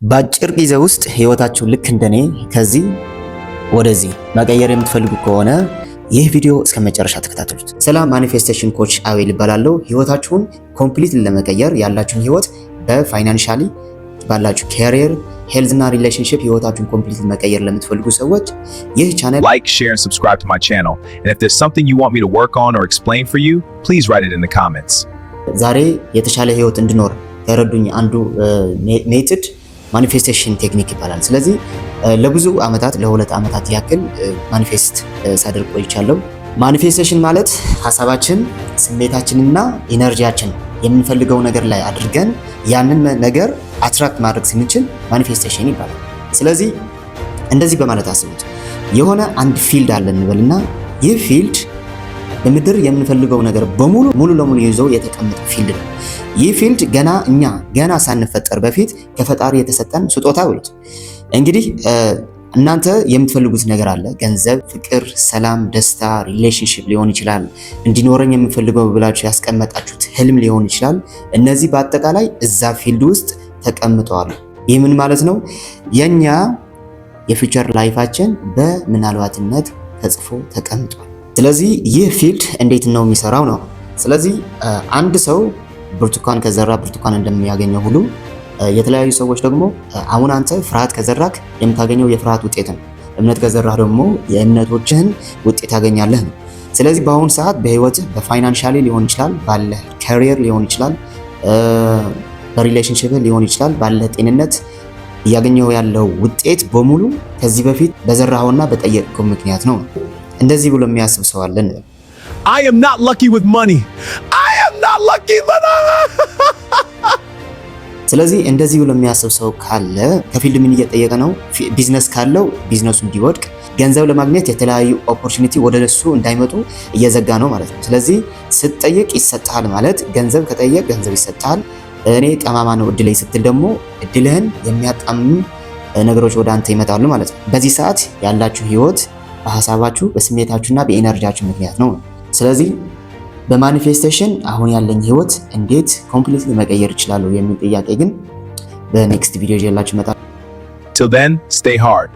በአጭር ጊዜ ውስጥ ህይወታችሁን ልክ እንደኔ ከዚህ ወደዚህ መቀየር የምትፈልጉ ከሆነ ይህ ቪዲዮ እስከ መጨረሻ ተከታተሉት። ሰላም፣ ማኒፌስቴሽን ኮች አቤል እባላለሁ። ህይወታችሁን ኮምፕሊት ለመቀየር ያላችሁን ህይወት በፋይናንሻሊ ባላችሁ ካሪየር፣ ሄልዝ እና ሪሌሽንሺፕ ህይወታችሁን ኮምፕሊት መቀየር ለምትፈልጉ ሰዎች ይህ ቻናል like, share and subscribe to my channel. And if there's something you want me to work on or explain for you, please write it in the comments. ዛሬ የተሻለ ህይወት እንድኖር ከረዱኝ አንዱ ሜትድ ማኒፌስቴሽን ቴክኒክ ይባላል። ስለዚህ ለብዙ አመታት ለሁለት አመታት ያክል ማኒፌስት ሳደርግ ቆይቻለሁ። ማኒፌስቴሽን ማለት ሐሳባችን፣ ስሜታችንና ኢነርጂያችን የምንፈልገው ነገር ላይ አድርገን ያንን ነገር አትራክት ማድረግ ስንችል ማኒፌስቴሽን ይባላል። ስለዚህ እንደዚህ በማለት አስቡት። የሆነ አንድ ፊልድ አለን እንበልና ይህ ፊልድ በምድር የምንፈልገው ነገር በሙሉ ሙሉ ለሙሉ ይዞ የተቀመጠ ፊልድ ነው። ይህ ፊልድ ገና ሳንፈጠር በፊት ከፈጣሪ የተሰጠን ስጦታ ብሉት። እንግዲህ እናንተ የምትፈልጉት ነገር አለ። ገንዘብ፣ ፍቅር፣ ሰላም፣ ደስታ፣ ሪሌሽንሺፕ ሊሆን ይችላል። እንዲኖረኝ የምፈልገው ብላችሁ ያስቀመጣችሁት ህልም ሊሆን ይችላል። እነዚህ በአጠቃላይ እዛ ፊልድ ውስጥ ተቀምጠዋል። ይህ ምን ማለት ነው? የኛ የፊውቸር ላይፋችን በምናልባትነት ተጽፎ ተቀምጧል። ስለዚህ ይህ ፊልድ እንዴት ነው የሚሰራው ነው። ስለዚህ አንድ ሰው ብርቱካን ከዘራ ብርቱካን እንደሚያገኘው ሁሉ የተለያዩ ሰዎች ደግሞ አሁን አንተ ፍርሃት ከዘራክ የምታገኘው የፍርሃት ውጤት ነው። እምነት ከዘራህ ደግሞ የእምነቶችህን ውጤት ታገኛለህ ነው። ስለዚህ በአሁኑ ሰዓት በህይወትህ በፋይናንሻሊ ሊሆን ይችላል፣ ባለህ ካሪየር ሊሆን ይችላል፣ በሪሌሽንሺፕ ሊሆን ይችላል፣ ባለህ ጤንነት እያገኘው ያለው ውጤት በሙሉ ከዚህ በፊት በዘራኸውና በጠየቅከው ምክንያት ነው። እንደዚህ ብሎ የሚያስብ ሰው አለ። I am not lucky with money. I am not lucky with ስለዚህ እንደዚህ ብሎ የሚያስብ ሰው ካለ ከፊልድ ምን እየጠየቀ ነው? ቢዝነስ ካለው ቢዝነሱ እንዲወድቅ፣ ገንዘብ ለማግኘት የተለያዩ ኦፖርቹኒቲ ወደ እሱ እንዳይመጡ እየዘጋ ነው ማለት ነው። ስለዚህ ስትጠይቅ ይሰጣል ማለት ገንዘብ ከጠየቅ ገንዘብ ይሰጣል። እኔ ጠማማ ነው እድሌ ስትል ደግሞ እድልህን የሚያጣምሙ ነገሮች ወደ አንተ ይመጣሉ ማለት ነው። በዚህ ሰዓት ያላችሁ ህይወት በሐሳባችሁ፣ በስሜታችሁና በኢነርጂያችሁ ምክንያት ነው። ስለዚህ በማኒፌስቴሽን አሁን ያለኝ ህይወት እንዴት ኮምፕሊትሊ መቀየር ይችላል የሚል ጥያቄ ግን በኔክስት ቪዲዮ ይዤላችሁ እመጣለሁ። Till then, stay hard.